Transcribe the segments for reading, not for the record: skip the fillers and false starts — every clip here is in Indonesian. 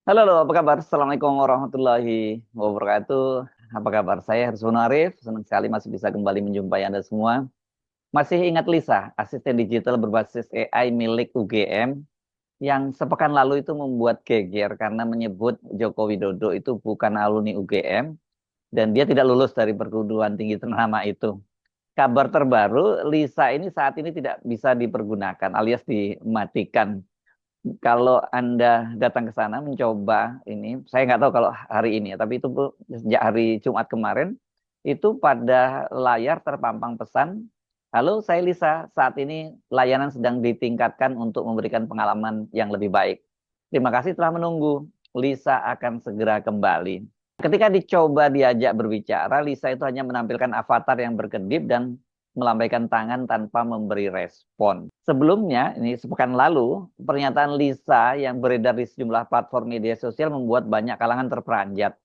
Halo, halo, apa kabar? Assalamualaikum warahmatullahi wabarakatuh. Apa kabar? Saya Harsun Arif. Senang sekali masih bisa kembali menjumpai Anda semua. Masih ingat Lisa, asisten digital berbasis AI milik UGM yang sepekan lalu itu membuat geger karena menyebut Joko Widodo itu bukan alumni UGM dan dia tidak lulus dari perguruan tinggi ternama itu. Kabar terbaru, Lisa ini saat ini tidak bisa dipergunakan alias dimatikan. Kalau Anda datang ke sana mencoba ini, saya nggak tahu kalau hari ini ya, tapi itu sejak hari Jumat kemarin, itu pada layar terpampang pesan, halo saya Lisa, saat ini layanan sedang ditingkatkan untuk memberikan pengalaman yang lebih baik. Terima kasih telah menunggu, Lisa akan segera kembali. Ketika dicoba diajak berbicara, Lisa itu hanya menampilkan avatar yang berkedip dan melambaikan tangan tanpa memberi respon. Sebelumnya, ini sepekan lalu, pernyataan Lisa yang beredar di sejumlah platform media sosial membuat banyak kalangan terperanjat.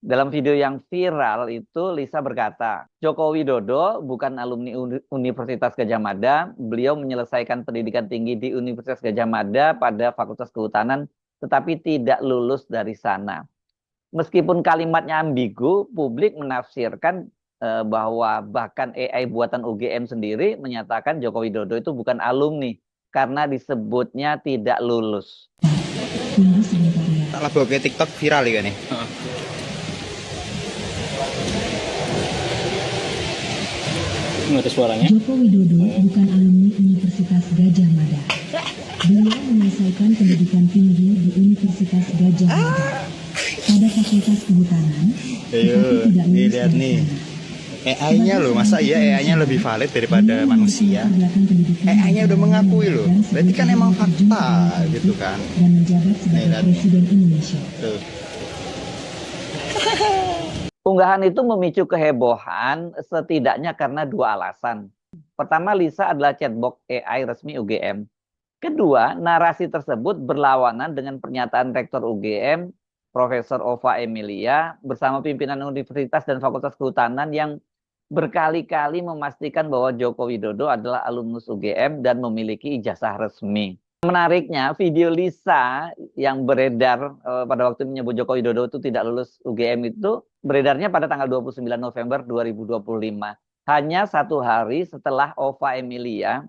Dalam video yang viral itu, Lisa berkata, Joko Widodo bukan alumni Universitas Gadjah Mada, beliau menyelesaikan pendidikan tinggi di Universitas Gadjah Mada pada Fakultas Kehutanan, tetapi tidak lulus dari sana. Meskipun kalimatnya ambigu, publik menafsirkan bahwa bahkan AI buatan UGM sendiri menyatakan Joko Widodo itu bukan alumni karena disebutnya tidak lulus. Tak lah bawa ke TikTok viral ya nih. Nggak ada suaranya. Joko Widodo bukan alumni Universitas Gadjah Mada. Beliau menyelesaikan pendidikan tinggi di Universitas Gadjah Mada pada Fakultas Kehutanan, Ayo, tetapi tidak lulus dilihat dari nih. sana. AI-nya loh, masa iya AI-nya lebih valid daripada Beliau manusia? menyelesaikan pendidikan AI-nya udah mengakui loh. dan Berarti kan emang terjun fakta ke dunia gitu politik kan. dan menjabat sebagai Nih, lihat nih. Presiden Indonesia. Tuh. Unggahan itu memicu kehebohan setidaknya karena dua alasan. Pertama, Lisa adalah chatbot AI resmi UGM. Kedua, narasi tersebut berlawanan dengan pernyataan Rektor UGM, Profesor Ova Emilia, bersama pimpinan Universitas dan Fakultas Kehutanan yang berkali-kali memastikan bahwa Joko Widodo adalah alumnus UGM dan memiliki ijazah resmi. Menariknya, video Lisa yang beredar pada waktu menyebut Joko Widodo itu tidak lulus UGM itu beredarnya pada tanggal 29 November 2025. Hanya satu hari setelah Ova Emilia,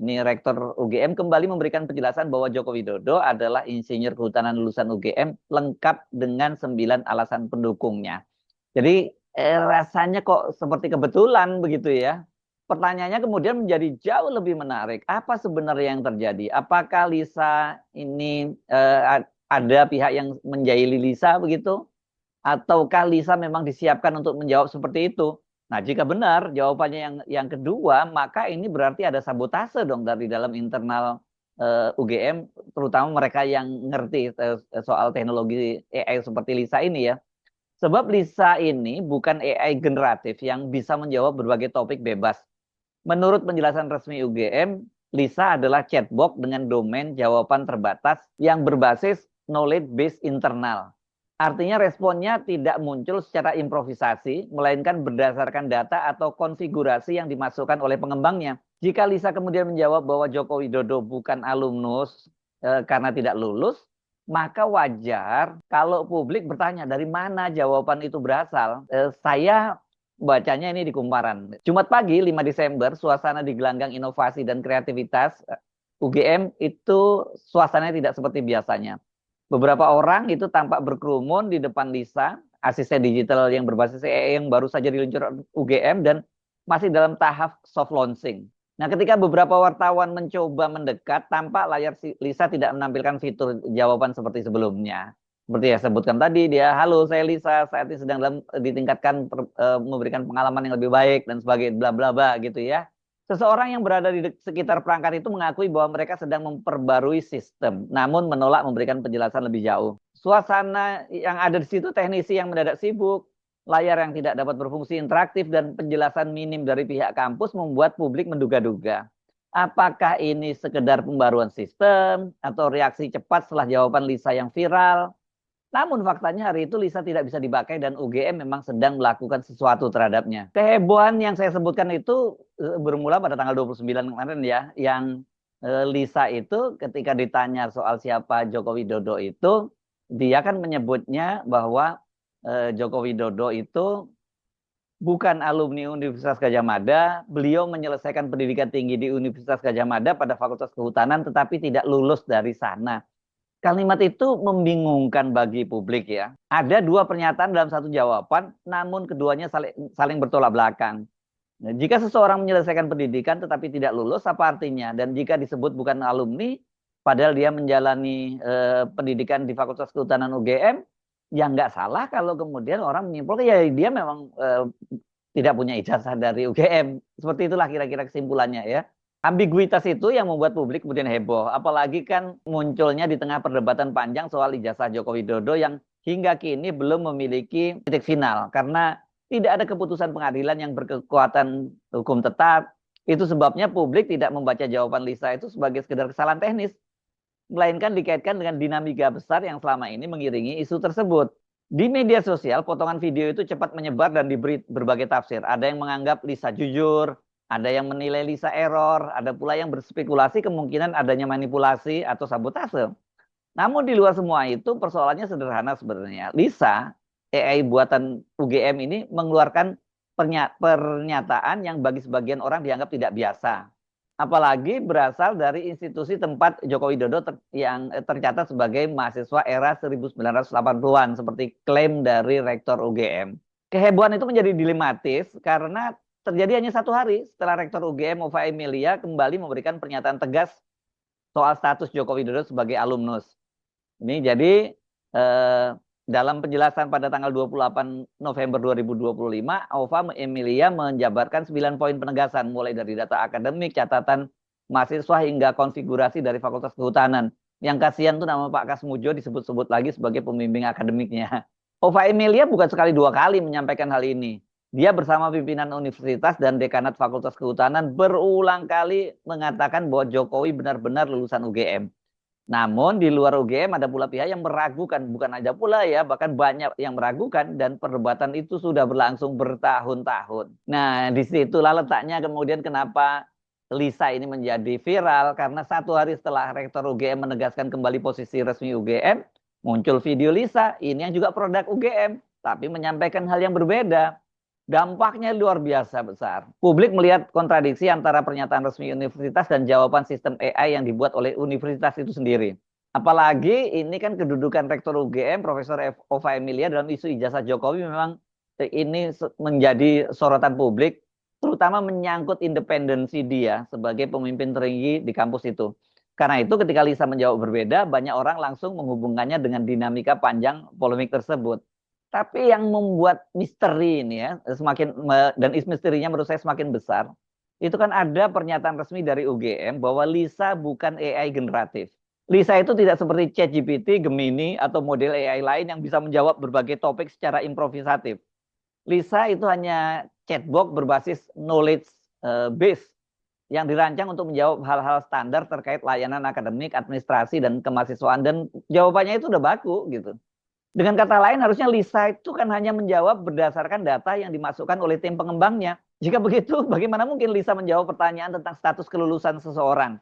ini Rektor UGM, kembali memberikan penjelasan bahwa Joko Widodo adalah insinyur kehutanan lulusan UGM lengkap dengan 9 alasan pendukungnya. Jadi rasanya kok seperti kebetulan begitu ya. Pertanyaannya kemudian menjadi jauh lebih menarik. Apa sebenarnya yang terjadi? Apakah Lisa ini ada pihak yang menjahili Lisa begitu? Ataukah Lisa memang disiapkan untuk menjawab seperti itu? Nah, jika benar jawabannya yang kedua, maka ini berarti ada sabotase dong dari dalam internal UGM, terutama mereka yang ngerti soal teknologi AI seperti Lisa ini ya. Sebab Lisa ini bukan AI generatif yang bisa menjawab berbagai topik bebas. Menurut penjelasan resmi UGM, Lisa adalah chatbot dengan domain jawaban terbatas yang berbasis knowledge base internal. Artinya responnya tidak muncul secara improvisasi, melainkan berdasarkan data atau konfigurasi yang dimasukkan oleh pengembangnya. Jika Lisa kemudian menjawab bahwa Joko Widodo bukan alumnus karena tidak lulus, maka wajar kalau publik bertanya dari mana jawaban itu berasal. Saya bacanya ini di Kumparan. Jumat pagi 5 Desember, suasana di gelanggang inovasi dan kreativitas UGM itu suasananya tidak seperti biasanya. Beberapa orang itu tampak berkerumun di depan Lisa, asisten digital yang berbasis AI yang baru saja diluncurkan UGM dan masih dalam tahap soft launching. Nah, ketika beberapa wartawan mencoba mendekat, tampak layar Lisa tidak menampilkan fitur jawaban seperti sebelumnya. Seperti yang sebutkan tadi, dia, halo saya Lisa, saat ini sedang ditingkatkan memberikan pengalaman yang lebih baik dan sebagainya, bla bla bla gitu ya. Seseorang yang berada di sekitar perangkat itu mengakui bahwa mereka sedang memperbarui sistem, namun menolak memberikan penjelasan lebih jauh. Suasana yang ada di situ teknisi yang mendadak sibuk, layar yang tidak dapat berfungsi interaktif, dan penjelasan minim dari pihak kampus membuat publik menduga-duga. Apakah ini sekedar pembaruan sistem atau reaksi cepat setelah jawaban Lisa yang viral? Namun faktanya hari itu Lisa tidak bisa dipakai dan UGM memang sedang melakukan sesuatu terhadapnya. Kehebohan yang saya sebutkan itu bermula pada tanggal 29 kemarin ya, yang Lisa itu ketika ditanya soal siapa Joko Widodo itu, dia kan menyebutnya bahwa Joko Widodo itu bukan alumni Universitas Gadjah Mada, beliau menyelesaikan pendidikan tinggi di Universitas Gadjah Mada pada Fakultas Kehutanan tetapi tidak lulus dari sana. Kalimat itu membingungkan bagi publik ya. Ada dua pernyataan dalam satu jawaban, namun keduanya saling bertolak belakang. Nah, jika seseorang menyelesaikan pendidikan tetapi tidak lulus, apa artinya? Dan jika disebut bukan alumni, padahal dia menjalani pendidikan di Fakultas Kehutanan UGM, ya nggak salah kalau kemudian orang menyimpulkan ya dia memang tidak punya ijazah dari UGM. Seperti itulah kira-kira kesimpulannya ya. Ambiguitas itu yang membuat publik kemudian heboh. Apalagi kan munculnya di tengah perdebatan panjang soal ijazah Joko Widodo yang hingga kini belum memiliki titik final. Karena tidak ada keputusan pengadilan yang berkekuatan hukum tetap. Itu sebabnya publik tidak membaca jawaban Lisa itu sebagai sekedar kesalahan teknis, melainkan dikaitkan dengan dinamika besar yang selama ini mengiringi isu tersebut. Di media sosial, potongan video itu cepat menyebar dan diberi berbagai tafsir. Ada yang menganggap Lisa jujur, ada yang menilai Lisa error, ada pula yang berspekulasi kemungkinan adanya manipulasi atau sabotase. Namun di luar semua itu persoalannya sederhana sebenarnya. Lisa, AI buatan UGM ini mengeluarkan pernyataan yang bagi sebagian orang dianggap tidak biasa. Apalagi berasal dari institusi tempat Joko Widodo yang tercatat sebagai mahasiswa era 1980-an seperti klaim dari rektor UGM. Kehebohan itu menjadi dilematis karena terjadi hanya 1 hari setelah rektor UGM Ova Emilia kembali memberikan pernyataan tegas soal status Joko Widodo sebagai alumnus. Ini jadi dalam penjelasan pada tanggal 28 November 2025, Ova Emilia menjabarkan 9 poin penegasan mulai dari data akademik, catatan mahasiswa hingga konfigurasi dari Fakultas Kehutanan. Yang kasihan tuh nama Pak Kasmujo disebut-sebut lagi sebagai pembimbing akademiknya. Ova Emilia bukan sekali 2 kali menyampaikan hal ini. Dia bersama pimpinan universitas dan dekanat Fakultas Kehutanan berulang kali mengatakan bahwa Jokowi benar-benar lulusan UGM. Namun di luar UGM ada pula pihak yang meragukan, bukan aja pula ya, bahkan banyak yang meragukan dan perdebatan itu sudah berlangsung bertahun-tahun. Nah, disitulah letaknya kemudian kenapa Lisa ini menjadi viral, karena 1 hari setelah Rektor UGM menegaskan kembali posisi resmi UGM, muncul video Lisa, ini yang juga produk UGM, tapi menyampaikan hal yang berbeda. Dampaknya luar biasa besar. Publik melihat kontradiksi antara pernyataan resmi universitas dan jawaban sistem AI yang dibuat oleh universitas itu sendiri. Apalagi ini kan kedudukan Rektor UGM, Profesor Ova Emilia dalam isu ijazah Jokowi memang ini menjadi sorotan publik, terutama menyangkut independensi dia sebagai pemimpin tertinggi di kampus itu. Karena itu ketika Lisa menjawab berbeda, banyak orang langsung menghubungkannya dengan dinamika panjang polemik tersebut. Tapi yang membuat misteri ini ya, dan misterinya menurut saya semakin besar, itu kan ada pernyataan resmi dari UGM bahwa Lisa bukan AI generatif. Lisa itu tidak seperti ChatGPT, Gemini, atau model AI lain yang bisa menjawab berbagai topik secara improvisatif. Lisa itu hanya chatbot berbasis knowledge base yang dirancang untuk menjawab hal-hal standar terkait layanan akademik, administrasi, dan kemahasiswaan. Dan jawabannya itu udah baku gitu. Dengan kata lain, harusnya Lisa itu kan hanya menjawab berdasarkan data yang dimasukkan oleh tim pengembangnya. Jika begitu, bagaimana mungkin Lisa menjawab pertanyaan tentang status kelulusan seseorang?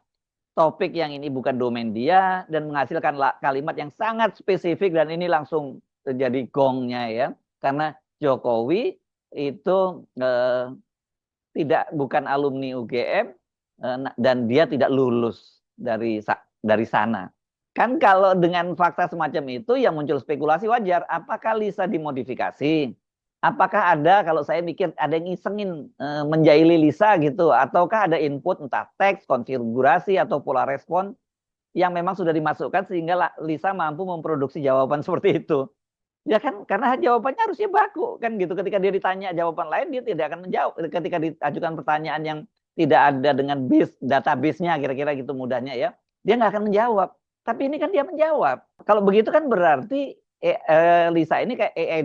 Topik yang ini bukan domain dia dan menghasilkan kalimat yang sangat spesifik dan ini langsung terjadi gongnya ya. Karena Jokowi itu bukan alumni UGM dan dia tidak lulus dari sana. Kan kalau dengan fakta semacam itu yang muncul spekulasi wajar. Apakah Lisa dimodifikasi? Apakah ada, kalau saya mikir ada yang isengin menjahili Lisa gitu. Ataukah ada input entah teks, konfigurasi, atau pola respon yang memang sudah dimasukkan sehingga Lisa mampu memproduksi jawaban seperti itu. Ya kan, karena jawabannya harusnya baku kan gitu. Ketika dia ditanya jawaban lain, dia tidak akan menjawab. Ketika diajukan pertanyaan yang tidak ada dengan database-nya, kira-kira gitu mudahnya ya, dia nggak akan menjawab. Tapi ini kan dia menjawab. Kalau begitu kan berarti Lisa ini kayak AI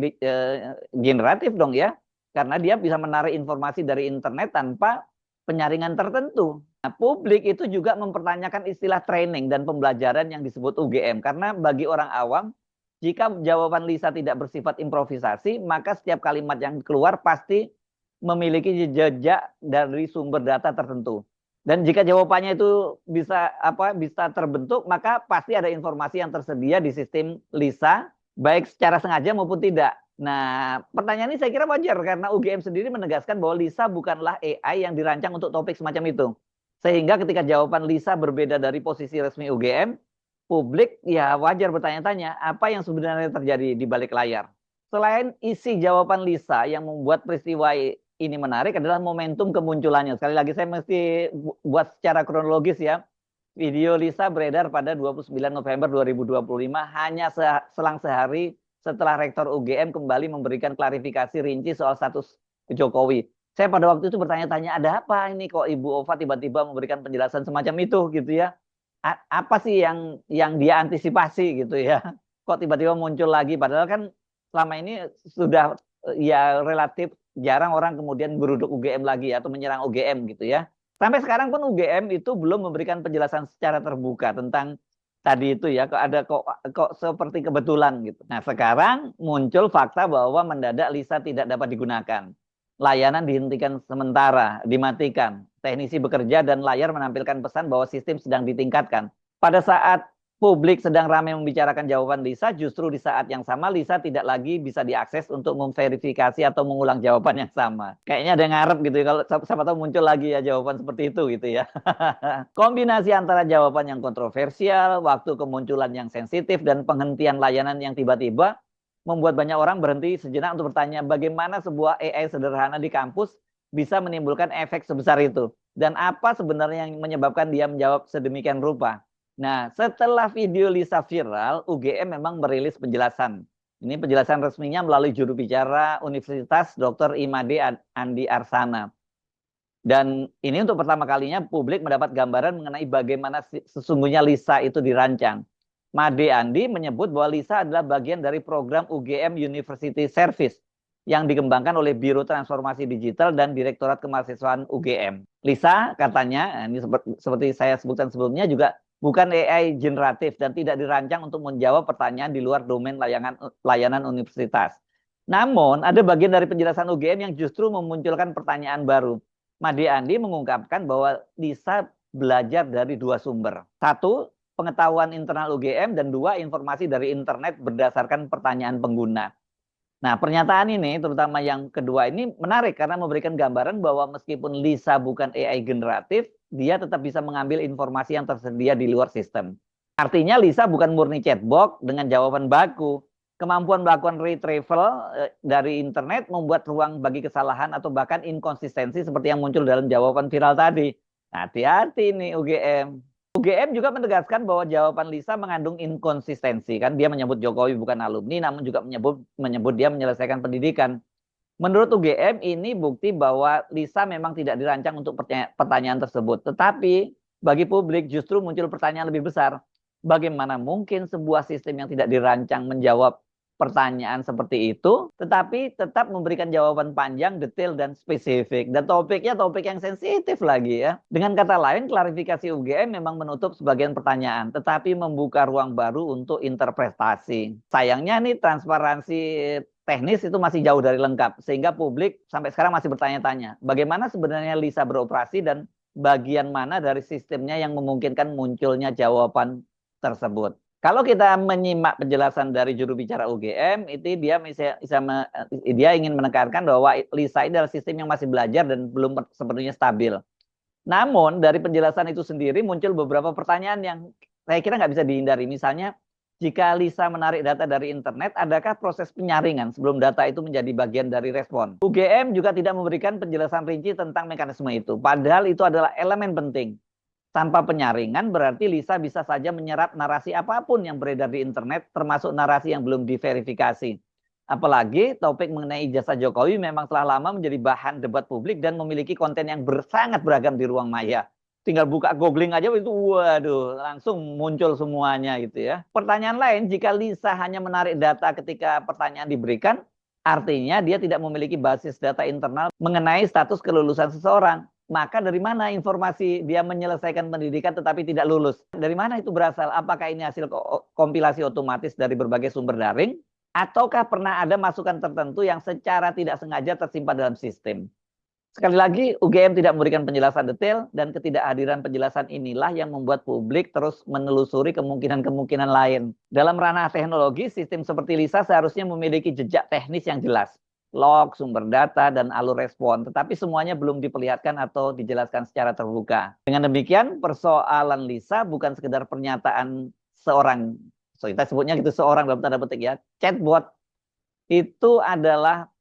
generatif dong ya. Karena dia bisa menarik informasi dari internet tanpa penyaringan tertentu. Nah, publik itu juga mempertanyakan istilah training dan pembelajaran yang disebut UGM. Karena bagi orang awam, jika jawaban Lisa tidak bersifat improvisasi, maka setiap kalimat yang keluar pasti memiliki jejak dari sumber data tertentu. Dan jika jawabannya itu bisa terbentuk, maka pasti ada informasi yang tersedia di sistem LISA, baik secara sengaja maupun tidak. Nah, pertanyaan ini saya kira wajar karena UGM sendiri menegaskan bahwa LISA bukanlah AI yang dirancang untuk topik semacam itu. Sehingga ketika jawaban LISA berbeda dari posisi resmi UGM, publik ya wajar bertanya-tanya apa yang sebenarnya terjadi di balik layar. Selain isi jawaban LISA yang membuat peristiwa ini menarik adalah momentum kemunculannya. Sekali lagi saya mesti buat secara kronologis ya. Video Lisa beredar pada 29 November 2025 hanya selang sehari setelah Rektor UGM kembali memberikan klarifikasi rinci soal status Jokowi. Saya pada waktu itu bertanya-tanya, ada apa ini kok Ibu Ova tiba-tiba memberikan penjelasan semacam itu gitu ya. Apa sih yang dia antisipasi gitu ya. Kok tiba-tiba muncul lagi padahal kan selama ini sudah ya relatif jarang orang kemudian beruduk UGM lagi atau menyerang UGM gitu ya. Sampai sekarang pun UGM itu belum memberikan penjelasan secara terbuka tentang tadi itu ya, kok seperti kebetulan gitu. Nah, sekarang muncul fakta bahwa mendadak Lisa tidak dapat digunakan. Layanan dihentikan sementara, dimatikan. Teknisi bekerja dan layar menampilkan pesan bahwa sistem sedang ditingkatkan. Pada saat publik sedang ramai membicarakan jawaban Lisa, justru di saat yang sama Lisa tidak lagi bisa diakses untuk memverifikasi atau mengulang jawaban yang sama. Kayaknya ada yang ngarep gitu ya, kalau siapa tahu muncul lagi ya jawaban seperti itu gitu ya. Kombinasi antara jawaban yang kontroversial, waktu kemunculan yang sensitif, dan penghentian layanan yang tiba-tiba membuat banyak orang berhenti sejenak untuk bertanya bagaimana sebuah AI sederhana di kampus bisa menimbulkan efek sebesar itu. Dan apa sebenarnya yang menyebabkan dia menjawab sedemikian rupa. Nah, setelah video Lisa viral, UGM memang merilis penjelasan. Ini penjelasan resminya melalui juru bicara Universitas Dr. Imade Andi Arsana. Dan ini untuk pertama kalinya publik mendapat gambaran mengenai bagaimana sesungguhnya Lisa itu dirancang. Made Andi menyebut bahwa Lisa adalah bagian dari program UGM University Service yang dikembangkan oleh Biro Transformasi Digital dan Direktorat Kemahasiswaan UGM. Lisa katanya, ini seperti saya sebutkan sebelumnya juga, bukan AI generatif dan tidak dirancang untuk menjawab pertanyaan di luar domain layanan universitas. Namun, ada bagian dari penjelasan UGM yang justru memunculkan pertanyaan baru. Made Andi mengungkapkan bahwa Lisa belajar dari dua sumber. Satu, pengetahuan internal UGM, dan dua, informasi dari internet berdasarkan pertanyaan pengguna. Nah, pernyataan ini, terutama yang kedua ini menarik karena memberikan gambaran bahwa meskipun Lisa bukan AI generatif, dia tetap bisa mengambil informasi yang tersedia di luar sistem. Artinya Lisa bukan murni chatbot dengan jawaban baku. Kemampuan melakukan retrieval dari internet membuat ruang bagi kesalahan atau bahkan inkonsistensi seperti yang muncul dalam jawaban viral tadi. Nah, hati-hati nih UGM. UGM juga menegaskan bahwa jawaban Lisa mengandung inkonsistensi. Kan dia menyebut Jokowi bukan alumni, namun juga menyebut dia menyelesaikan pendidikan. Menurut UGM ini bukti bahwa Lisa memang tidak dirancang untuk pertanyaan tersebut. Tetapi bagi publik justru muncul pertanyaan lebih besar. Bagaimana mungkin sebuah sistem yang tidak dirancang menjawab pertanyaan seperti itu, tetapi tetap memberikan jawaban panjang, detail, dan spesifik. Dan topiknya topik yang sensitif lagi ya. Dengan kata lain, klarifikasi UGM memang menutup sebagian pertanyaan, tetapi membuka ruang baru untuk interpretasi. Sayangnya nih transparansi teknis itu masih jauh dari lengkap, sehingga publik sampai sekarang masih bertanya-tanya, bagaimana sebenarnya Lisa beroperasi dan bagian mana dari sistemnya yang memungkinkan munculnya jawaban tersebut. Kalau kita menyimak penjelasan dari juru bicara UGM, itu dia ingin menekankan bahwa Lisa ini adalah sistem yang masih belajar dan belum sepenuhnya stabil. Namun dari penjelasan itu sendiri muncul beberapa pertanyaan yang saya kira nggak bisa dihindari. Misalnya, jika Lisa menarik data dari internet, adakah proses penyaringan sebelum data itu menjadi bagian dari respon? UGM juga tidak memberikan penjelasan rinci tentang mekanisme itu. Padahal itu adalah elemen penting. Tanpa penyaringan berarti Lisa bisa saja menyerap narasi apapun yang beredar di internet, termasuk narasi yang belum diverifikasi. Apalagi topik mengenai ijazah Jokowi memang telah lama menjadi bahan debat publik dan memiliki konten yang sangat beragam di ruang maya. Tinggal buka googling aja itu waduh langsung muncul semuanya gitu ya. Pertanyaan lain, jika Lisa hanya menarik data ketika pertanyaan diberikan, artinya dia tidak memiliki basis data internal mengenai status kelulusan seseorang. Maka dari mana informasi dia menyelesaikan pendidikan tetapi tidak lulus? Dari mana itu berasal? Apakah ini hasil kompilasi otomatis dari berbagai sumber daring? Ataukah pernah ada masukan tertentu yang secara tidak sengaja tersimpan dalam sistem? Sekali lagi, UGM tidak memberikan penjelasan detail dan ketidakhadiran penjelasan inilah yang membuat publik terus menelusuri kemungkinan-kemungkinan lain. Dalam ranah teknologi, sistem seperti LISA seharusnya memiliki jejak teknis yang jelas, log, sumber data, dan alur respon, tetapi semuanya belum diperlihatkan atau dijelaskan secara terbuka. Dengan demikian, persoalan LISA bukan sekedar pernyataan seorang, kita sebutnya gitu seorang dalam tanda petik ya, chatbot. Itu adalah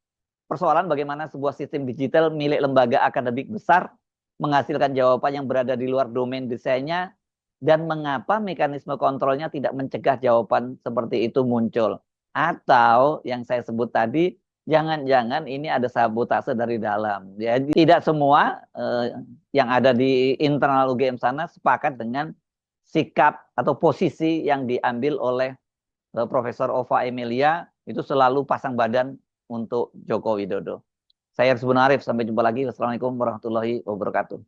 persoalan bagaimana sebuah sistem digital milik lembaga akademik besar menghasilkan jawaban yang berada di luar domain desainnya, dan mengapa mekanisme kontrolnya tidak mencegah jawaban seperti itu muncul. Atau yang saya sebut tadi, jangan-jangan ini ada sabotase dari dalam. Jadi tidak semua yang ada di internal UGM sana sepakat dengan sikap atau posisi yang diambil oleh Profesor Ova Emilia, itu selalu pasang badan untuk Joko Widodo. Saya Aris Bonarif, sampai jumpa lagi. Wassalamualaikum warahmatullahi wabarakatuh.